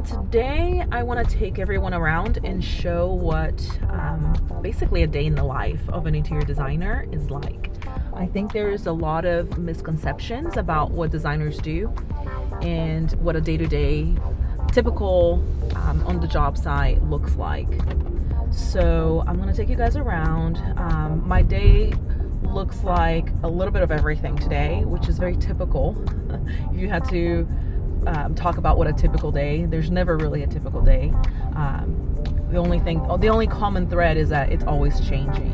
Well, today I want to take everyone around and show what basically a day in the life of an interior designer is like. I think there's a lot of misconceptions about what designers do and what a day-to-day typical on the job site looks like. So I'm going to take you guys around. My day looks like a little bit of everything today, which is very typical. If you had to talk about what a typical day, there's never really a typical day. The only common thread is that it's always changing.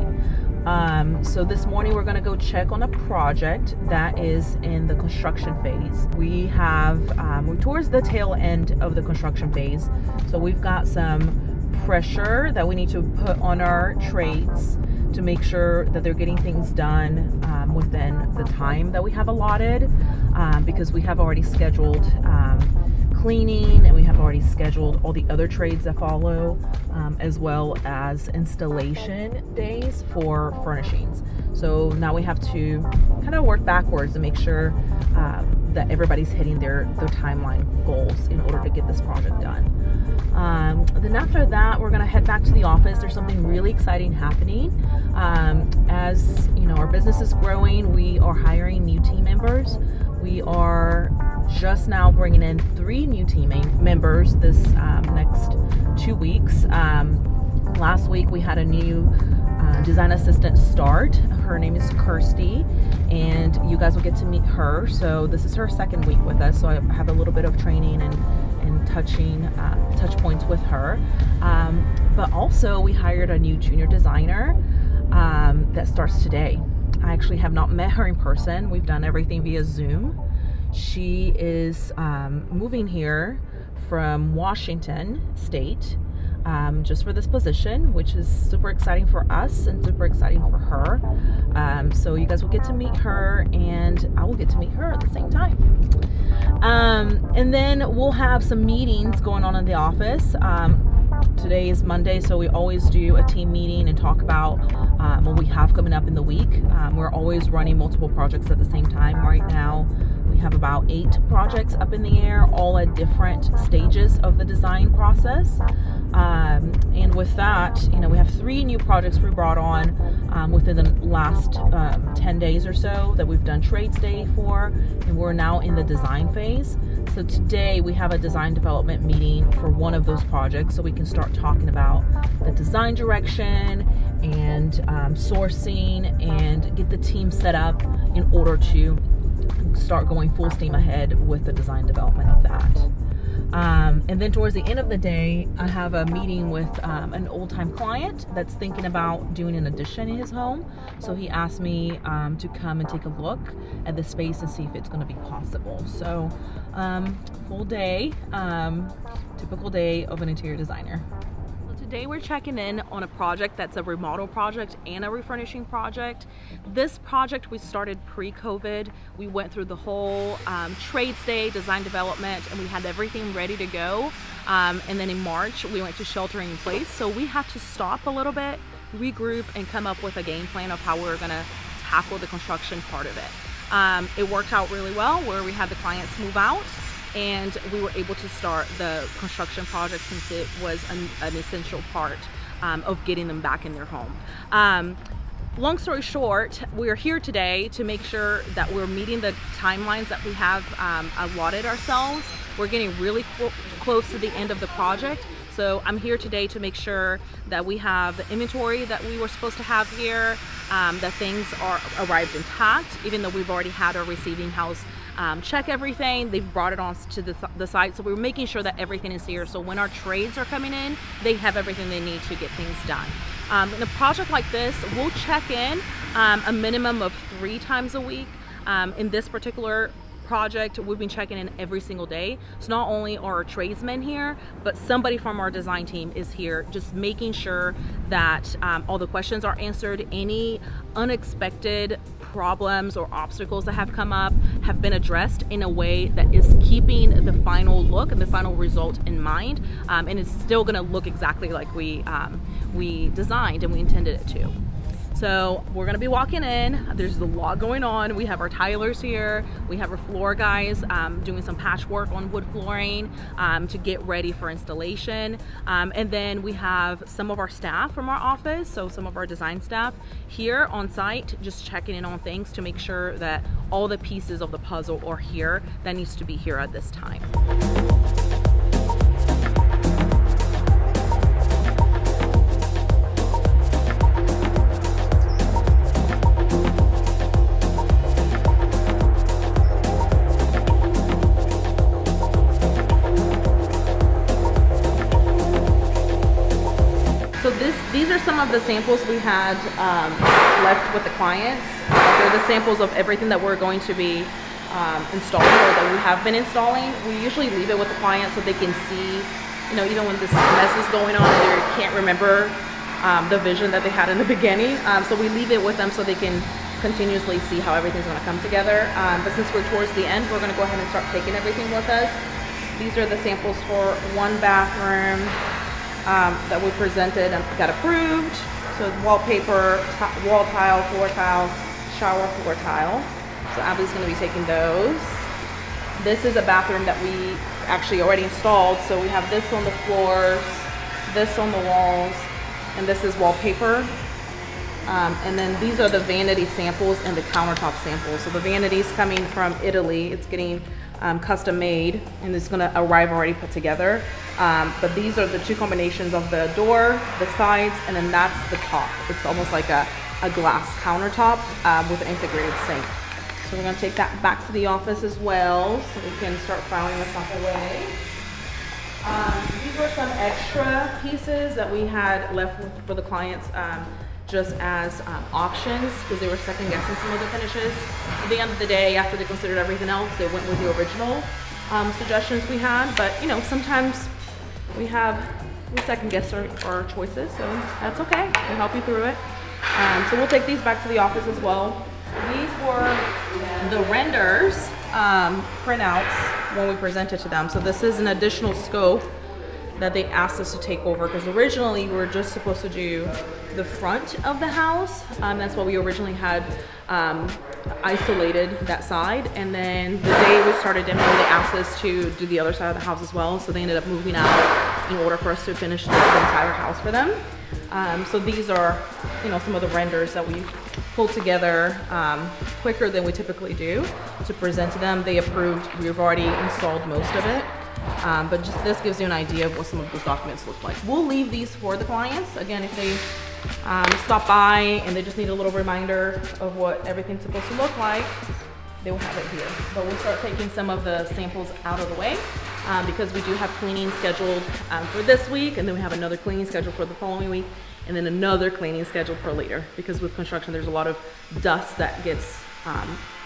So this morning we're going to go check on a project that is in the construction phase. We're towards the tail end of the construction phase, so we've got some pressure that we need to put on our trades to make sure that they're getting things done within the time that we have allotted, because we have already scheduled cleaning, and we have already scheduled all the other trades that follow, as well as installation days for furnishings. So now we have to kind of work backwards to make sure that everybody's hitting their timeline goals in order to get this project done. Then after that, we're going to head back to the office. There's something really exciting happening. As you know, our business is growing. We are hiring new team members. We are just now bringing in 3 new team members this next 2 weeks. Last week we had a new design assistant start. Her name is Kirsty, and you guys will get to meet her. So this is her 2nd week with us, so I have a little bit of training and touch points with her. But also we hired a new junior designer that starts today. I actually have not met her in person. We've done everything via Zoom. She is moving here from Washington State just for this position, which is super exciting for us and super exciting for her. So you guys will get to meet her, and I will get to meet her at the same time. And then we'll have some meetings going on in the office. Today is Monday, so we always do a team meeting and talk about what we have coming up in the week. We're always running multiple projects at the same time. Right now we have about 8 projects up in the air, all at different stages of the design process. And with that, you know, we have 3 new projects we brought on within the last 10 days or so that we've done trades day for, and we're now in the design phase. So today we have a design development meeting for one of those projects, so we can start talking about the design direction and sourcing, and get the team set up in order to start going full steam ahead with the design development of that. And then towards the end of the day, I have a meeting with an old-time client that's thinking about doing an addition in his home. So he asked me to come and take a look at the space and see if it's going to be possible. So full day, typical day of an interior designer. Today we're checking in on a project that's a remodel project and a refurnishing project. This project we started pre-COVID. We went through the whole trades day, design development, and we had everything ready to go. And then in March we went to sheltering in place. So we had to stop a little bit, regroup, and come up with a game plan of how we were going to tackle the construction part of it. It worked out really well where we had the clients move out, and we were able to start the construction project since it was an essential part of getting them back in their home. Long story short, we're here today to make sure that we're meeting the timelines that we have allotted ourselves. We're getting really close to the end of the project. So I'm here today to make sure that we have the inventory that we were supposed to have here, that things are arrived intact, even though we've already had our receiving house check everything. They've brought it on to the site, so we're making sure that everything is here, so when our trades are coming in, they have everything they need to get things done. In a project like this, we'll check in a minimum of 3 times a week. In this particular project, we've been checking in every single day. So not only are our tradesmen here, but somebody from our design team is here, just making sure that all the questions are answered. Any unexpected problems or obstacles that have come up have been addressed in a way that is keeping the final look and the final result in mind, and it's still going to look exactly like we designed and we intended it to. So we're gonna be walking in. There's a lot going on. We have our tilers here. We have our floor guys doing some patchwork on wood flooring to get ready for installation. And then we have some of our staff from our office, so some of our design staff here on site, just checking in on things to make sure that all the pieces of the puzzle are here that needs to be here at this time. So these are some of the samples we had left with the clients. They're the samples of everything that we're going to be installing, or that we have been installing. We usually leave it with the client so they can see, you know, even when this mess is going on, they can't remember the vision that they had in the beginning. So we leave it with them so they can continuously see how everything's going to come together. But since we're towards the end, we're going to go ahead and start taking everything with us. These are the samples for one bathroom that we presented and got approved. So wallpaper, wall tile, floor tile, shower floor tile. So Abby's gonna be taking those. This is a bathroom that we actually already installed. So we have this on the floors, this on the walls, and this is wallpaper. And then these are the vanity samples and the countertop samples. So the vanity is coming from Italy. It's getting custom made, and it's gonna arrive already put together. But these are the two combinations of the door, the sides, and then that's the top. It's almost like a glass countertop with an integrated sink. So we're gonna take that back to the office as well, so we can start filing this stuff away. These were some extra pieces that we had left for the clients just as options, because they were second guessing some of the finishes. At the end of the day, after they considered everything else, they went with the original suggestions we had. But you know, sometimes we second guess our choices, so that's okay. We'll help you through it. So we'll take these back to the office as well. These were the renders printouts when we presented to them. So this is an additional scope that they asked us to take over, because originally we were just supposed to do the front of the house. That's what we originally had isolated, that side. And then the day we started demoing, they asked us to do the other side of the house as well. So they ended up moving out in order for us to finish the entire house for them. So these are, you know, some of the renders that we pulled together quicker than we typically do to present to them. They approved. We've already installed most of it. But just this gives you an idea of what some of those documents look like. We'll leave these for the clients. Again, if they stop by and they just need a little reminder of what everything's supposed to look like, they will have it here. But we'll start taking some of the samples out of the way because we do have cleaning scheduled for this week, and then we have another cleaning scheduled for the following week, and then another cleaning scheduled for later, because with construction there's a lot of dust that gets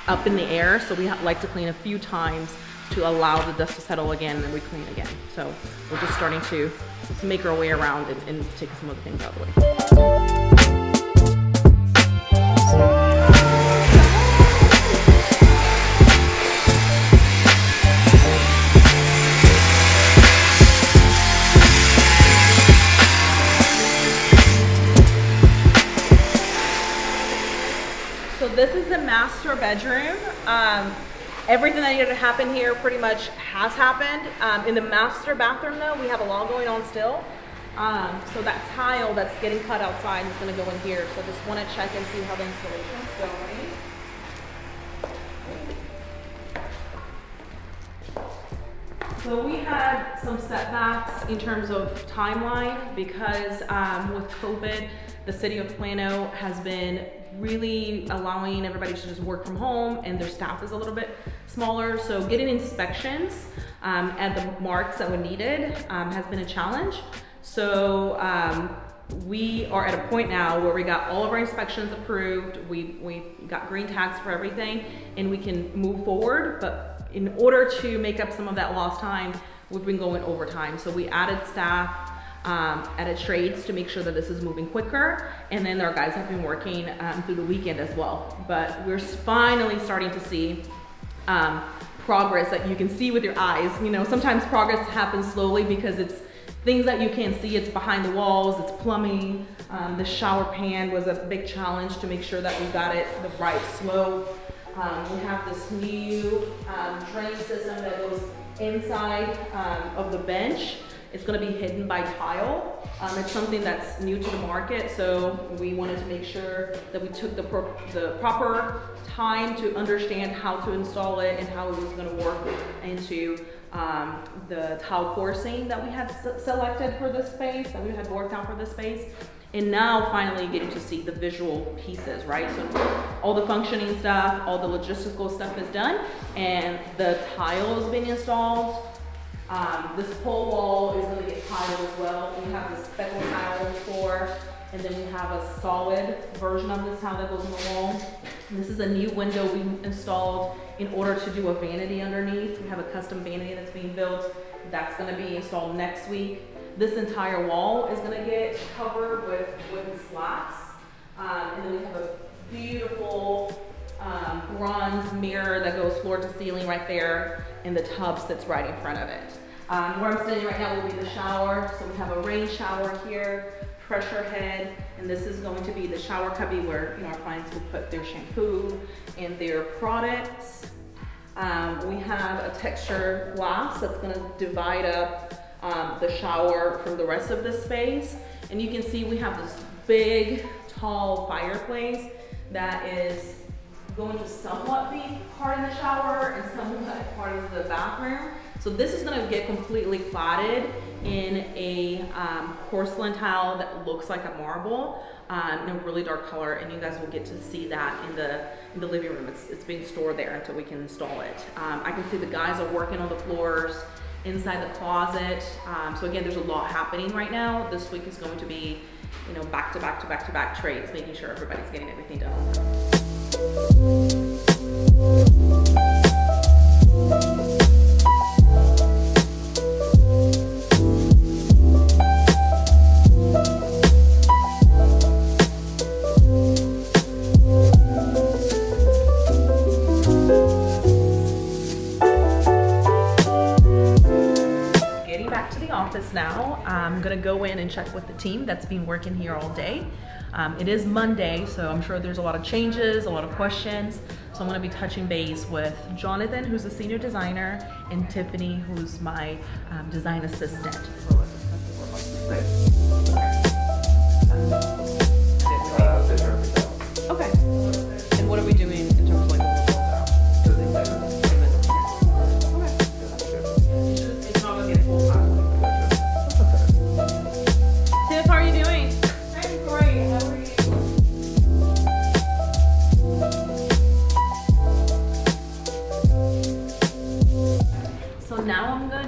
up in the air, so we like to clean a few times to allow the dust to settle again, and then we clean again. So we're just starting to make our way around and take some of the things out of the way. So this is the master bedroom. Everything that needed to happen here pretty much has happened. In the master bathroom though, we have a lot going on still. So that tile that's getting cut outside is gonna go in here. So just wanna check and see how the installation's going. So we had some setbacks in terms of timeline because with COVID, the city of Plano has been really allowing everybody to just work from home, and their staff is a little bit smaller. So getting inspections at the marks that were needed has been a challenge. So we are at a point now where we got all of our inspections approved. We got green tags for everything, and we can move forward. But in order to make up some of that lost time, we've been going overtime. So we added staff, added trades to make sure that this is moving quicker, and then our guys have been working through the weekend as well. But we're finally starting to see progress that you can see with your eyes. You know, sometimes progress happens slowly because it's things that you can't see, it's behind the walls, it's plumbing. The shower pan was a big challenge to make sure that we got it the right slope. We have this new drain system that goes inside of the bench. It's going to be hidden by tile. It's something that's new to the market, so we wanted to make sure that we took the proper time to understand how to install it and how it was going to work into the tile coursing that we had selected for this space, that we had worked out for this space. And now finally getting to see the visual pieces, right? So all the functioning stuff, all the logistical stuff is done, and the tile is being installed. This pole wall is going to get tiled as well. We have the speckle tile on the floor, and then we have a solid version of this tile that goes on the wall. And this is a new window we installed in order to do a vanity underneath. We have a custom vanity that's being built. That's going to be installed next week. This entire wall is going to get covered with wooden slats. And then we have a beautiful bronze mirror that goes floor to ceiling right there, and the tub sits right in front of it. Where I'm sitting right now will be the shower. So we have a rain shower here, pressure head, and this is going to be the shower cubby where our clients will put their shampoo and their products. We have a texture glass that's going to divide up the shower from the rest of the space. And you can see we have this big, tall fireplace that is going to somewhat be part of the shower and somewhat part of the bathroom. So this is going to get completely cladded in a porcelain tile that looks like a marble in a really dark color, and you guys will get to see that in the living room. It's being stored there until we can install it. I can see the guys are working on the floors inside the closet. So again, there's a lot happening right now. This week is going to be, back to back to back to back trades, making sure everybody's getting everything done on time. Now I'm gonna go in and check with the team that's been working here all day. It is Monday, so I'm sure there's a lot of changes, a lot of questions. So I'm gonna be touching base with Jonathan, who's a senior designer, and Tiffany, who's my design assistant. Okay. And what are we doing in terms of like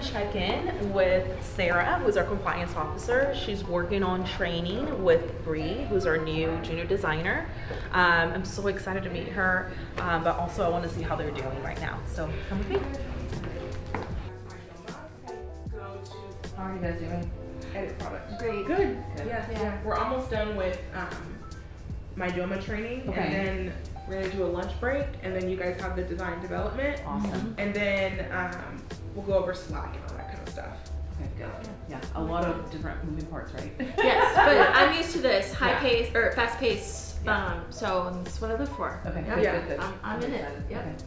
check in with Sarah, who's our compliance officer. She's working on training with Bree, who's our new junior designer. I'm so excited to meet her, but also I want to see how they're doing right now. So come with me. How are you guys doing? Edit product. Great. Good. Yeah. We're almost done with my DOMA training, okay. And then we're gonna do a lunch break, and then you guys have the design development. Awesome. And then we'll go over Slack and all that kind of stuff. Okay, good. Yeah, a lot of different moving parts, right? Yes, but I'm used to this pace or fast pace. Yeah. So that's what I look for. Okay. Yep. Good. I'm in it. Yep.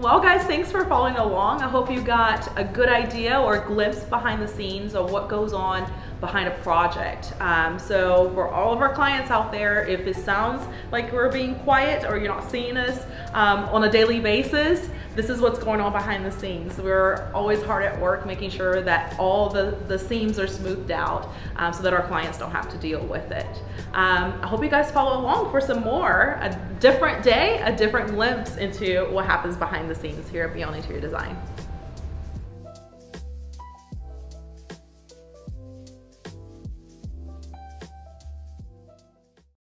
Well guys, thanks for following along. I hope you got a good idea or a glimpse behind the scenes of what goes on behind a project. So for all of our clients out there, if it sounds like we're being quiet or you're not seeing us on a daily basis, this is what's going on behind the scenes. We're always hard at work making sure that all the seams are smoothed out so that our clients don't have to deal with it. I hope you guys follow along for some more, a different day, a different glimpse into what happens behind the scenes here at Beyond Interior Design.